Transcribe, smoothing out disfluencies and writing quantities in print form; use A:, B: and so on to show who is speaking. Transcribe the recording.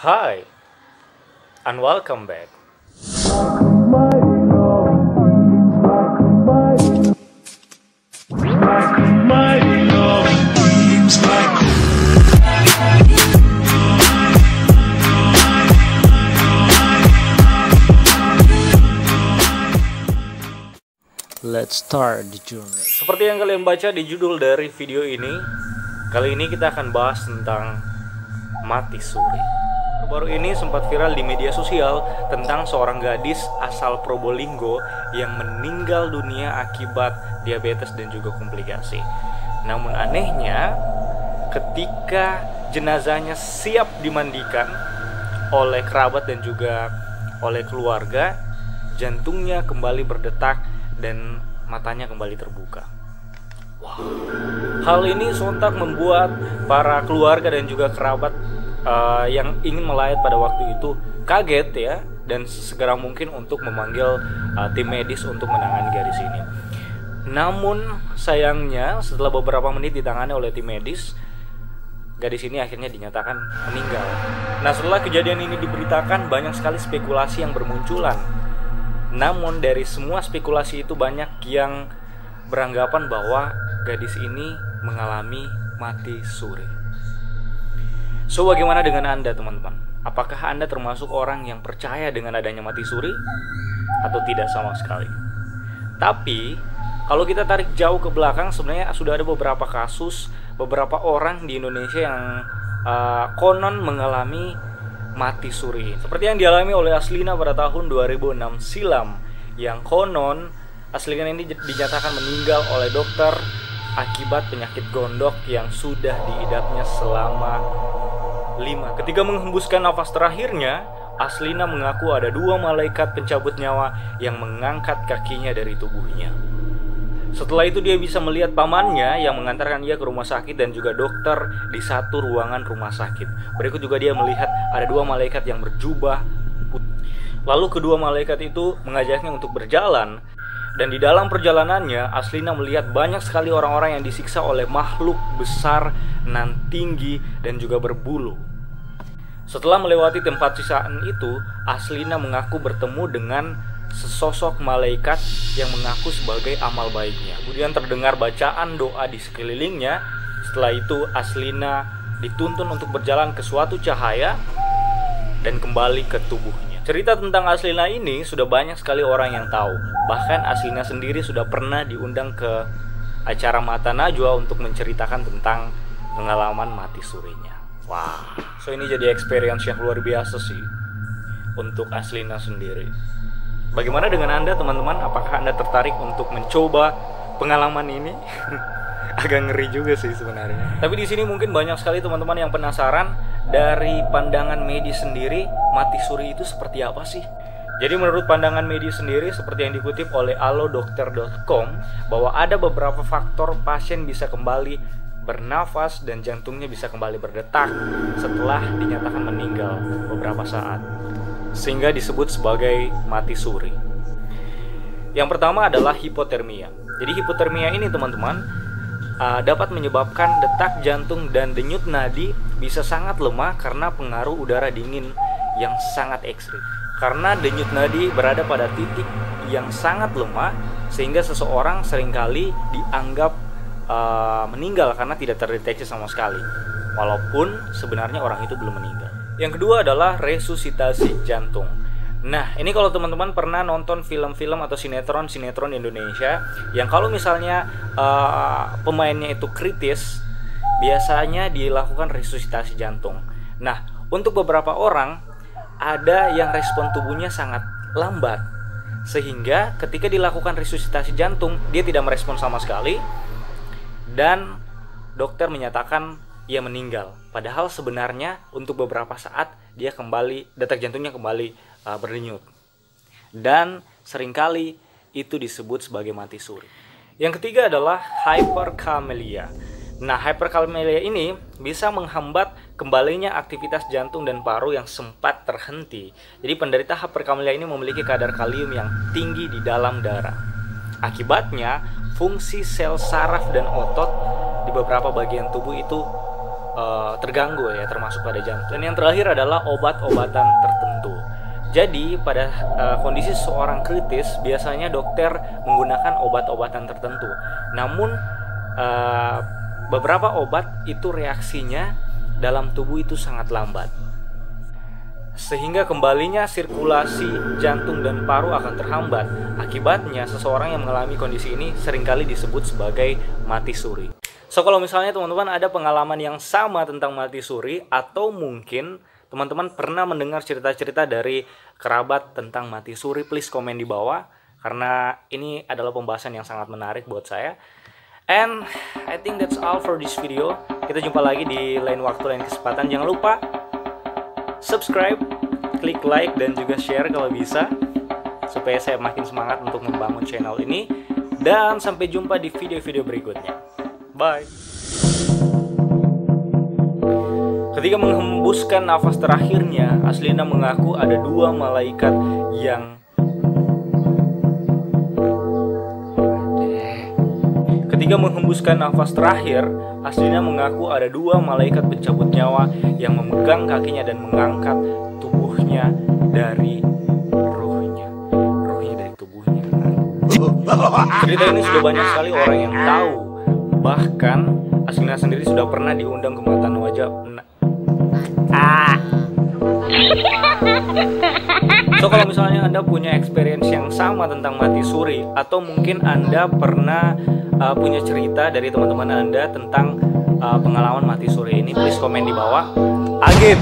A: Hi, and welcome back.
B: Let's start the journey.
A: Seperti yang kalian baca di judul dari video ini, kali ini kita akan bahas tentang mati suri. Baru ini sempat viral di media sosial tentang seorang gadis asal Probolinggo yang meninggal dunia akibat diabetes dan juga komplikasi. Namun anehnya, ketika jenazahnya siap dimandikan oleh kerabat dan juga oleh keluarga, jantungnya kembali berdetak dan matanya kembali terbuka. Wow. Hal ini sontak membuat para keluarga dan juga kerabat yang ingin melayat pada waktu itu kaget ya, dan segera mungkin untuk memanggil tim medis untuk menangani gadis ini. Namun sayangnya setelah beberapa menit ditangani oleh tim medis, gadis ini akhirnya dinyatakan meninggal. Nah, setelah kejadian ini diberitakan, banyak sekali spekulasi yang bermunculan. Namun dari semua spekulasi itu banyak yang beranggapan bahwa gadis ini mengalami mati suri. So, bagaimana dengan Anda, teman-teman? Apakah Anda termasuk orang yang percaya dengan adanya mati suri atau tidak sama sekali? Tapi kalau kita tarik jauh ke belakang, sebenarnya sudah ada beberapa kasus, beberapa orang di Indonesia yang konon mengalami mati suri, seperti yang dialami oleh Aslina pada tahun 2006 silam, yang konon Aslina ini dinyatakan meninggal oleh dokter akibat penyakit gondok yang sudah diidapnya selama 5. Ketika menghembuskan nafas terakhirnya, Aslina mengaku ada 2 malaikat pencabut nyawa yang mengangkat kakinya dari tubuhnya. Setelah itu dia bisa melihat pamannya yang mengantarkan dia ke rumah sakit dan juga dokter di satu ruangan rumah sakit. Berikut juga dia melihat ada 2 malaikat yang berjubah putih. Lalu kedua malaikat itu mengajaknya untuk berjalan. Dan di dalam perjalanannya, Aslina melihat banyak sekali orang-orang yang disiksa oleh makhluk besar nan tinggi dan juga berbulu. Setelah melewati tempat siksaan itu, Aslina mengaku bertemu dengan sesosok malaikat yang mengaku sebagai amal baiknya. Kemudian terdengar bacaan doa di sekelilingnya. Setelah itu Aslina dituntun untuk berjalan ke suatu cahaya dan kembali ke tubuhnya. Cerita tentang Aslina ini sudah banyak sekali orang yang tahu. Bahkan Aslina sendiri sudah pernah diundang ke acara Mata Najwa untuk menceritakan tentang pengalaman mati surinya. Wah, so ini jadi experience yang luar biasa sih untuk Aslina sendiri. Bagaimana dengan Anda, teman-teman? Apakah Anda tertarik untuk mencoba pengalaman ini? Agak ngeri juga sih sebenarnya. Tapi di sini mungkin banyak sekali teman-teman yang penasaran dari pandangan medis sendiri, mati suri itu seperti apa sih? Jadi menurut pandangan medis sendiri, seperti yang dikutip oleh alodokter.com, bahwa ada beberapa faktor pasien bisa kembali bernafas dan jantungnya bisa kembali berdetak setelah dinyatakan meninggal beberapa saat, sehingga disebut sebagai mati suri. Yang pertama adalah hipotermia. Jadi hipotermia ini, teman-teman, dapat menyebabkan detak jantung dan denyut nadi bisa sangat lemah karena pengaruh udara dingin yang sangat ekstrim. Karena denyut nadi berada pada titik yang sangat lemah, sehingga seseorang seringkali dianggap meninggal karena tidak terdeteksi sama sekali, walaupun sebenarnya orang itu belum meninggal. Yang kedua adalah resusitasi jantung. Nah, ini kalau teman-teman pernah nonton film-film atau sinetron Indonesia, yang kalau misalnya pemainnya itu kritis, biasanya dilakukan resusitasi jantung. Nah, untuk beberapa orang ada yang respon tubuhnya sangat lambat, sehingga ketika dilakukan resusitasi jantung, dia tidak merespon sama sekali, dan dokter menyatakan ia meninggal. Padahal sebenarnya untuk beberapa saat dia kembali, detak jantungnya kembali berdenyut. Dan seringkali itu disebut sebagai mati suri. Yang ketiga adalah hyperkamelia. Nah, hyperkamelia ini bisa menghambat kembalinya aktivitas jantung dan paru yang sempat terhenti. Jadi penderita hyperkamelia ini memiliki kadar kalium yang tinggi di dalam darah. Akibatnya, fungsi sel saraf dan otot di beberapa bagian tubuh itu terganggu ya, termasuk pada jantung. Dan yang terakhir adalah obat-obatan tertentu. Jadi pada kondisi seseorang kritis biasanya dokter menggunakan obat-obatan tertentu. Namun beberapa obat itu reaksinya dalam tubuh itu sangat lambat, sehingga kembalinya sirkulasi jantung dan paru akan terhambat. Akibatnya seseorang yang mengalami kondisi ini seringkali disebut sebagai mati suri. So kalau misalnya teman-teman ada pengalaman yang sama tentang mati suri, atau mungkin teman-teman pernah mendengar cerita-cerita dari kerabat tentang mati suri, please komen di bawah, karena ini adalah pembahasan yang sangat menarik buat saya. And I think that's all for this video. Kita jumpa lagi di lain waktu, lain kesempatan. Jangan lupa subscribe, klik like, dan juga share kalau bisa, supaya saya makin semangat untuk membangun channel ini. Dan sampai jumpa di video-video berikutnya. Bye. Ketika menghembuskan nafas terakhirnya, Aslina mengaku ada dua malaikat yang Ketika menghembuskan nafas terakhir, Aslina mengaku ada dua malaikat pencabut nyawa yang memegang kakinya dan mengangkat tubuhnya dari ruhnya dari tubuhnya. Cerita ini sudah banyak sekali orang yang tahu. Bahkan Aslina sendiri sudah pernah diundang ke Matan Wajah. So kalau misalnya Anda punya experience yang sama tentang mati suri, atau mungkin Anda pernah punya cerita dari teman-teman Anda tentang pengalaman mati suri ini, please komen di bawah. Agit.